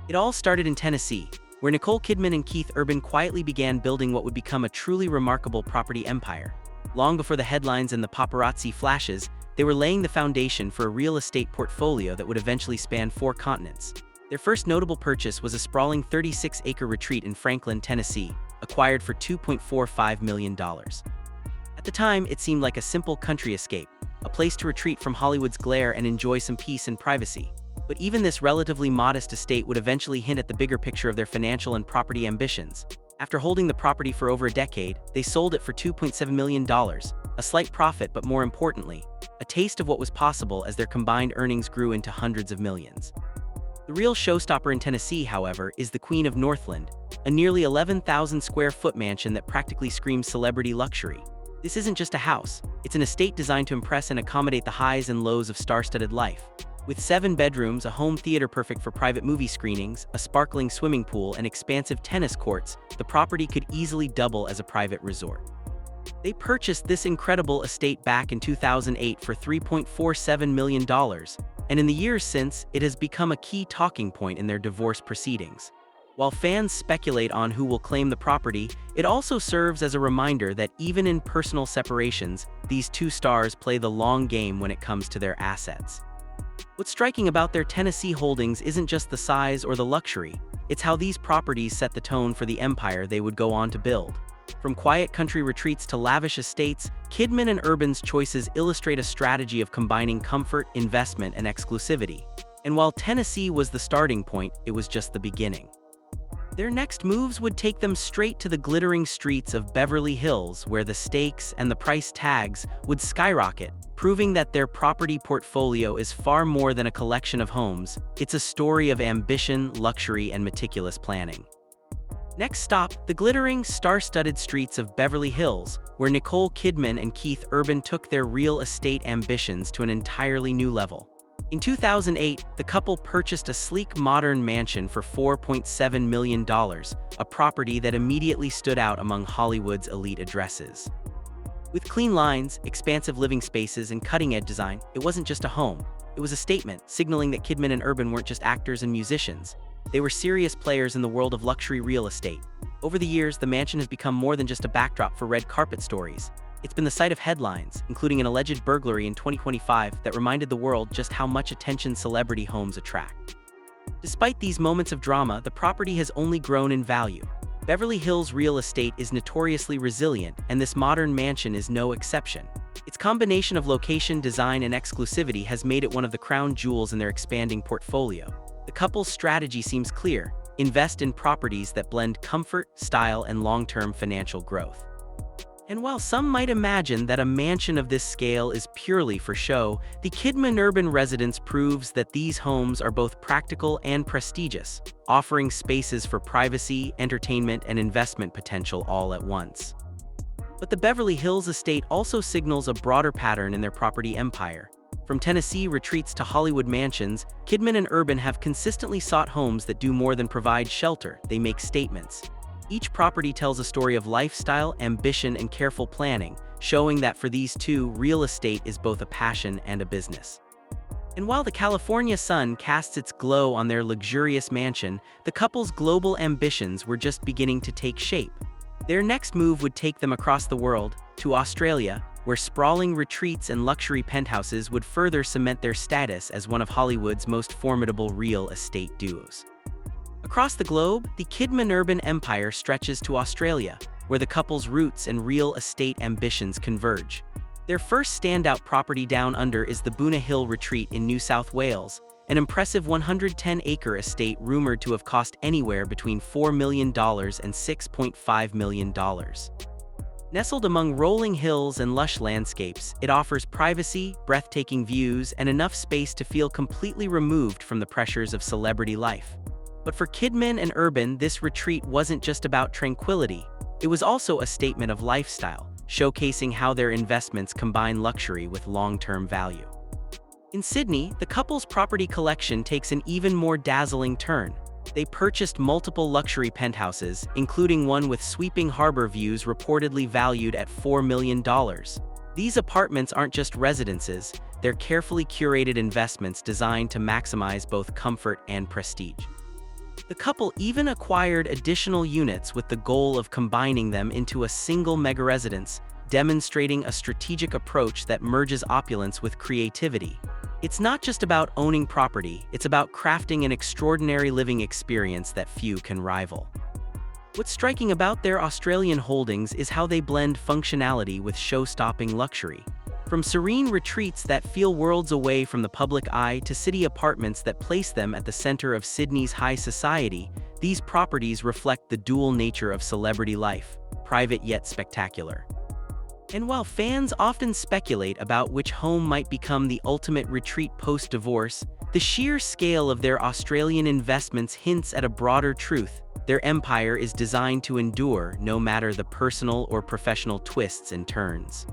It all started in Tennessee, where Nicole Kidman and Keith Urban quietly began building what would become a truly remarkable property empire. Long before the headlines and the paparazzi flashes, they were laying the foundation for a real estate portfolio that would eventually span 4 continents. Their first notable purchase was a sprawling 36-acre retreat in Franklin, Tennessee, acquired for $2.45 million. At the time, it seemed like a simple country escape, a place to retreat from Hollywood's glare and enjoy some peace and privacy. But even this relatively modest estate would eventually hint at the bigger picture of their financial and property ambitions. After holding the property for over a decade, they sold it for $2.7 million, a slight profit but more importantly, a taste of what was possible as their combined earnings grew into hundreds of millions. The real showstopper in Tennessee, however, is the Queen of Northland, a nearly 11,000 square foot mansion that practically screams celebrity luxury. This isn't just a house, it's an estate designed to impress and accommodate the highs and lows of star-studded life. With 7 bedrooms, a home theater perfect for private movie screenings, a sparkling swimming pool, and expansive tennis courts, the property could easily double as a private resort. They purchased this incredible estate back in 2008 for $3.47 million, and in the years since, it has become a key talking point in their divorce proceedings. While fans speculate on who will claim the property, it also serves as a reminder that even in personal separations, these two stars play the long game when it comes to their assets. What's striking about their Tennessee holdings isn't just the size or the luxury, it's how these properties set the tone for the empire they would go on to build. From quiet country retreats to lavish estates, Kidman and Urban's choices illustrate a strategy of combining comfort, investment, and exclusivity. And while Tennessee was the starting point, it was just the beginning. Their next moves would take them straight to the glittering streets of Beverly Hills, where the stakes and the price tags would skyrocket, proving that their property portfolio is far more than a collection of homes. It's a story of ambition, luxury, and meticulous planning. Next stop, the glittering, star-studded streets of Beverly Hills, where Nicole Kidman and Keith Urban took their real estate ambitions to an entirely new level. In 2008, the couple purchased a sleek modern mansion for $4.7 million, a property that immediately stood out among Hollywood's elite addresses. With clean lines, expansive living spaces, and cutting-edge design, it wasn't just a home. It was a statement, signaling that Kidman and Urban weren't just actors and musicians. They were serious players in the world of luxury real estate. Over the years, the mansion has become more than just a backdrop for red carpet stories. It's been the site of headlines, including an alleged burglary in 2025 that reminded the world just how much attention celebrity homes attract. Despite these moments of drama, the property has only grown in value. Beverly Hills real estate is notoriously resilient, and this modern mansion is no exception. Its combination of location, design, and exclusivity has made it one of the crown jewels in their expanding portfolio. The couple's strategy seems clear: invest in properties that blend comfort, style, and long-term financial growth. And while some might imagine that a mansion of this scale is purely for show, the Kidman urban residence proves that these homes are both practical and prestigious, offering spaces for privacy, entertainment, and investment potential all at once. But the Beverly Hills estate also signals a broader pattern in their property empire. From Tennessee retreats to Hollywood mansions, Kidman and Urban have consistently sought homes that do more than provide shelter. They make statements. Each property tells a story of lifestyle, ambition, and careful planning, showing that for these two, real estate is both a passion and a business. And while the California sun casts its glow on their luxurious mansion, the couple's global ambitions were just beginning to take shape. Their next move would take them across the world, to Australia, where sprawling retreats and luxury penthouses would further cement their status as one of Hollywood's most formidable real estate duos. Across the globe, the Kidman-Urban empire stretches to Australia, where the couple's roots and real estate ambitions converge. Their first standout property down under is the Boonah Hill Retreat in New South Wales, an impressive 110-acre estate rumored to have cost anywhere between $4 million and $6.5 million. Nestled among rolling hills and lush landscapes, it offers privacy, breathtaking views, and enough space to feel completely removed from the pressures of celebrity life. But for Kidman and Urban, this retreat wasn't just about tranquility. It was also a statement of lifestyle, showcasing how their investments combine luxury with long-term value. In Sydney, the couple's property collection takes an even more dazzling turn. They purchased multiple luxury penthouses, including one with sweeping harbor views reportedly valued at $4 million. These apartments aren't just residences, they're carefully curated investments designed to maximize both comfort and prestige. The couple even acquired additional units with the goal of combining them into a single mega-residence, demonstrating a strategic approach that merges opulence with creativity. It's not just about owning property, it's about crafting an extraordinary living experience that few can rival. What's striking about their Australian holdings is how they blend functionality with show-stopping luxury. From serene retreats that feel worlds away from the public eye to city apartments that place them at the center of Sydney's high society, these properties reflect the dual nature of celebrity life, private yet spectacular. And while fans often speculate about which home might become the ultimate retreat post-divorce, the sheer scale of their Australian investments hints at a broader truth. Their empire is designed to endure no matter the personal or professional twists and turns.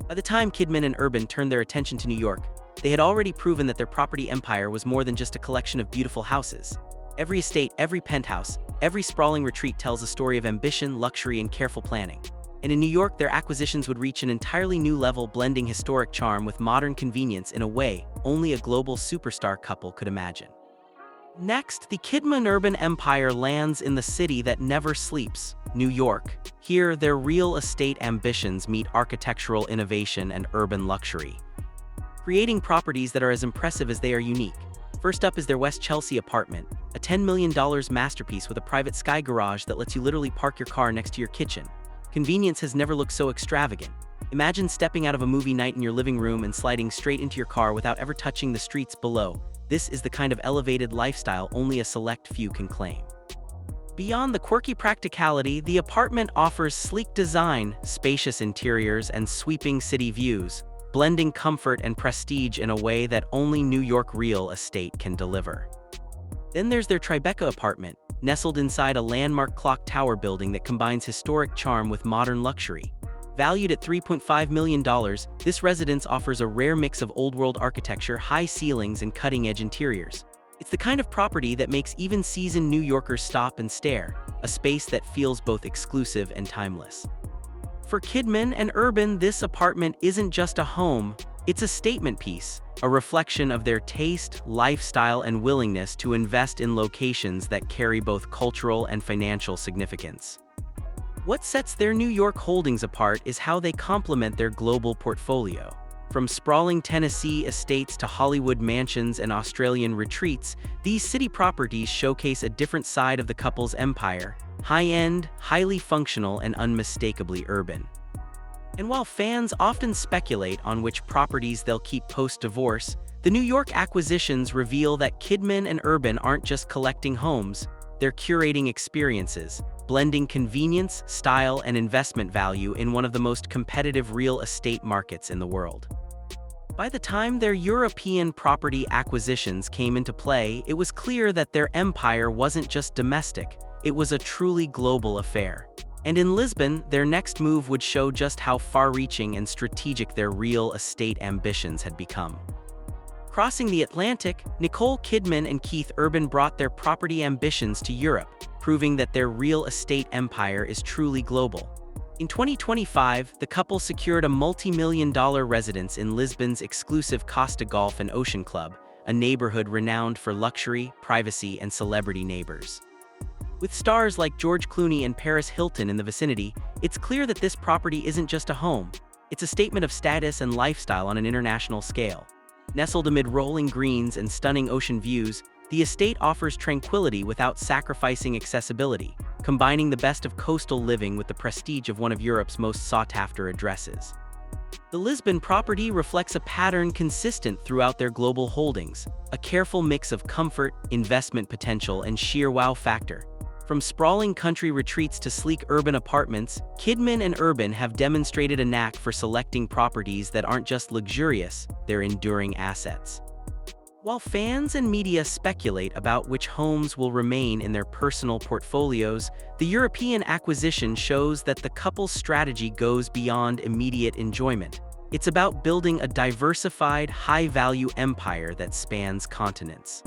By the time Kidman and Urban turned their attention to New York, they had already proven that their property empire was more than just a collection of beautiful houses. Every estate, every penthouse, every sprawling retreat tells a story of ambition, luxury, and careful planning. And in New York, their acquisitions would reach an entirely new level, blending historic charm with modern convenience in a way only a global superstar couple could imagine. Next, the Kidman-Urban empire lands in the city that never sleeps, New York. Here, their real estate ambitions meet architectural innovation and urban luxury, creating properties that are as impressive as they are unique. First up is their West Chelsea apartment, a $10 million masterpiece with a private sky garage that lets you literally park your car next to your kitchen. Convenience has never looked so extravagant. Imagine stepping out of a movie night in your living room and sliding straight into your car without ever touching the streets below. This is the kind of elevated lifestyle only a select few can claim. Beyond the quirky practicality, the apartment offers sleek design, spacious interiors, and sweeping city views, blending comfort and prestige in a way that only New York real estate can deliver. Then there's their Tribeca apartment, nestled inside a landmark clock tower building that combines historic charm with modern luxury. Valued at $3.5 million, this residence offers a rare mix of old-world architecture, high ceilings, and cutting-edge interiors. It's the kind of property that makes even seasoned New Yorkers stop and stare, a space that feels both exclusive and timeless. For Kidman and Urban, this apartment isn't just a home, it's a statement piece, a reflection of their taste, lifestyle, and willingness to invest in locations that carry both cultural and financial significance. What sets their New York holdings apart is how they complement their global portfolio. From sprawling Tennessee estates to Hollywood mansions and Australian retreats, these city properties showcase a different side of the couple's empire: high-end, highly functional, and unmistakably urban. And while fans often speculate on which properties they'll keep post-divorce, the New York acquisitions reveal that Kidman and Urban aren't just collecting homes, they're curating experiences, blending convenience, style, and investment value in one of the most competitive real estate markets in the world. By the time their European property acquisitions came into play, it was clear that their empire wasn't just domestic, it was a truly global affair. And in Lisbon, their next move would show just how far-reaching and strategic their real estate ambitions had become. Crossing the Atlantic, Nicole Kidman and Keith Urban brought their property ambitions to Europe, proving that their real estate empire is truly global. In 2025, the couple secured a multi-million-dollar residence in Lisbon's exclusive Costa Golf and Ocean Club, a neighborhood renowned for luxury, privacy, and celebrity neighbors. With stars like George Clooney and Paris Hilton in the vicinity, it's clear that this property isn't just a home, it's a statement of status and lifestyle on an international scale. Nestled amid rolling greens and stunning ocean views, the estate offers tranquility without sacrificing accessibility, combining the best of coastal living with the prestige of one of Europe's most sought-after addresses. The Lisbon property reflects a pattern consistent throughout their global holdings, a careful mix of comfort, investment potential, and sheer wow factor. From sprawling country retreats to sleek urban apartments, Kidman and Urban have demonstrated a knack for selecting properties that aren't just luxurious, they're enduring assets. While fans and media speculate about which homes will remain in their personal portfolios, the European acquisition shows that the couple's strategy goes beyond immediate enjoyment. It's about building a diversified, high-value empire that spans continents.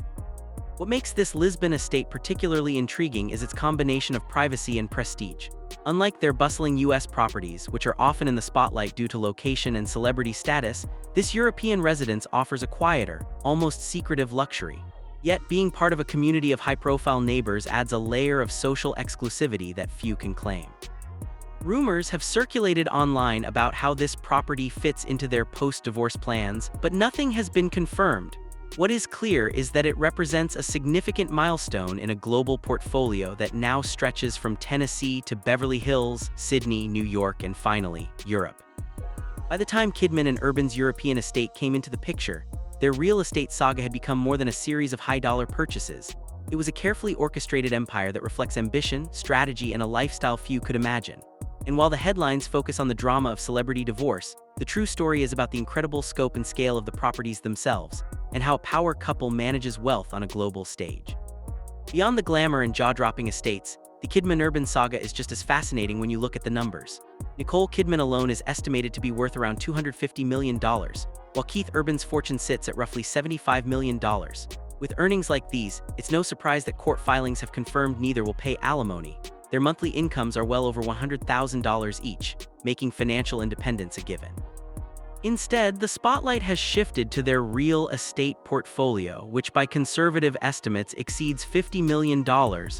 What makes this Lisbon estate particularly intriguing is its combination of privacy and prestige. Unlike their bustling US properties, which are often in the spotlight due to location and celebrity status, this European residence offers a quieter, almost secretive luxury. Yet, being part of a community of high-profile neighbors adds a layer of social exclusivity that few can claim. Rumors have circulated online about how this property fits into their post-divorce plans, but nothing has been confirmed. What is clear is that it represents a significant milestone in a global portfolio that now stretches from Tennessee to Beverly Hills, Sydney, New York, and finally, Europe. By the time Kidman and Urban's European estate came into the picture, their real estate saga had become more than a series of high-dollar purchases. It was a carefully orchestrated empire that reflects ambition, strategy, and a lifestyle few could imagine. And while the headlines focus on the drama of celebrity divorce, the true story is about the incredible scope and scale of the properties themselves, and how a power couple manages wealth on a global stage. Beyond the glamour and jaw-dropping estates, the Kidman-Urban saga is just as fascinating when you look at the numbers. Nicole Kidman alone is estimated to be worth around $250 million, while Keith Urban's fortune sits at roughly $75 million. With earnings like these, it's no surprise that court filings have confirmed neither will pay alimony. Their monthly incomes are well over $100,000 each, making financial independence a given. Instead, the spotlight has shifted to their real estate portfolio, which by conservative estimates exceeds $50 million,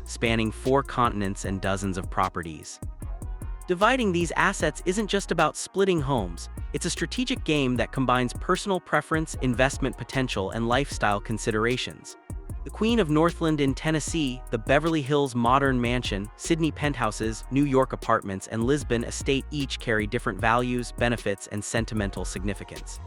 spanning 4 continents and dozens of properties. Dividing these assets isn't just about splitting homes, it's a strategic game that combines personal preference, investment potential, and lifestyle considerations. The Queen of Northland in Tennessee, the Beverly Hills modern mansion, Sydney penthouses, New York apartments, and Lisbon estate each carry different values, benefits, and sentimental significance.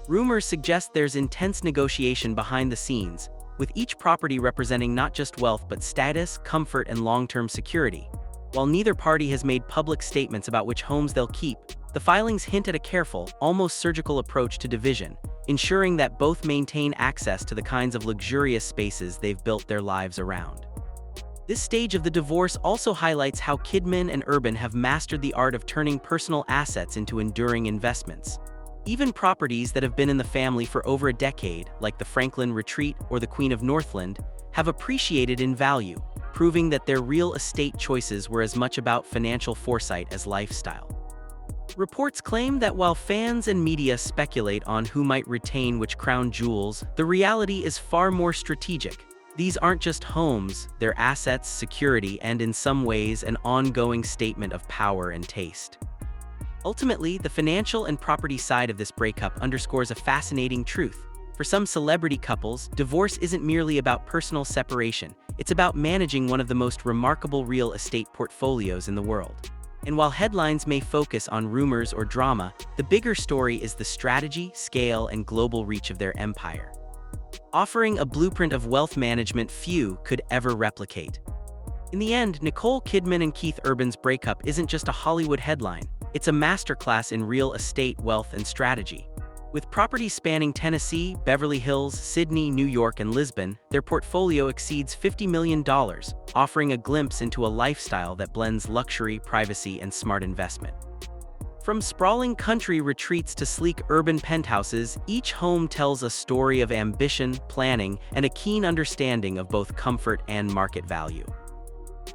Rumors suggest there's intense negotiation behind the scenes, with each property representing not just wealth but status, comfort, and long-term security. While neither party has made public statements about which homes they'll keep, the filings hint at a careful, almost surgical approach to division, ensuring that both maintain access to the kinds of luxurious spaces they've built their lives around. This stage of the divorce also highlights how Kidman and Urban have mastered the art of turning personal assets into enduring investments. Even properties that have been in the family for over a decade, like the Franklin Retreat or the Queen of Northland, have appreciated in value, proving that their real estate choices were as much about financial foresight as lifestyle. Reports claim that while fans and media speculate on who might retain which crown jewels, the reality is far more strategic. These aren't just homes, they're assets, security, and in some ways an ongoing statement of power and taste. Ultimately, the financial and property side of this breakup underscores a fascinating truth. For some celebrity couples, divorce isn't merely about personal separation, it's about managing one of the most remarkable real estate portfolios in the world. And while headlines may focus on rumors or drama, the bigger story is the strategy, scale, and global reach of their empire, offering a blueprint of wealth management few could ever replicate. In the end, Nicole Kidman and Keith Urban's breakup isn't just a Hollywood headline, it's a masterclass in real estate, wealth, and strategy. With properties spanning Tennessee, Beverly Hills, Sydney, New York, and Lisbon, their portfolio exceeds $50 million, offering a glimpse into a lifestyle that blends luxury, privacy, and smart investment. From sprawling country retreats to sleek urban penthouses, each home tells a story of ambition, planning, and a keen understanding of both comfort and market value.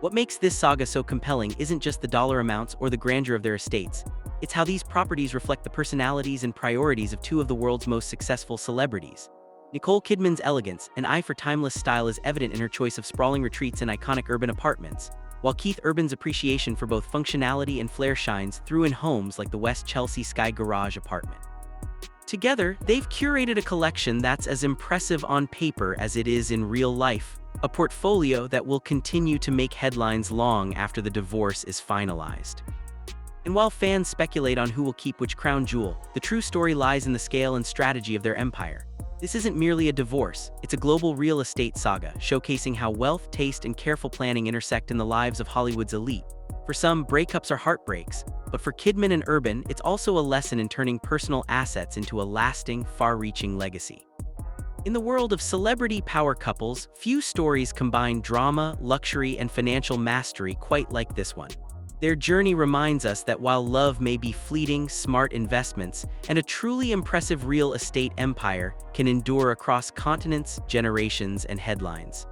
What makes this saga so compelling isn't just the dollar amounts or the grandeur of their estates. It's how these properties reflect the personalities and priorities of 2 of the world's most successful celebrities. Nicole Kidman's elegance, an eye for timeless style, is evident in her choice of sprawling retreats and iconic urban apartments, while Keith Urban's appreciation for both functionality and flair shines through in homes like the West Chelsea Sky Garage apartment. Together, they've curated a collection that's as impressive on paper as it is in real life, a portfolio that will continue to make headlines long after the divorce is finalized. And while fans speculate on who will keep which crown jewel, the true story lies in the scale and strategy of their empire. This isn't merely a divorce, it's a global real estate saga, showcasing how wealth, taste, and careful planning intersect in the lives of Hollywood's elite. For some, breakups are heartbreaks, but for Kidman and Urban, it's also a lesson in turning personal assets into a lasting, far-reaching legacy. In the world of celebrity power couples, few stories combine drama, luxury, and financial mastery quite like this one. Their journey reminds us that while love may be fleeting, smart investments and a truly impressive real estate empire can endure across continents, generations, and headlines.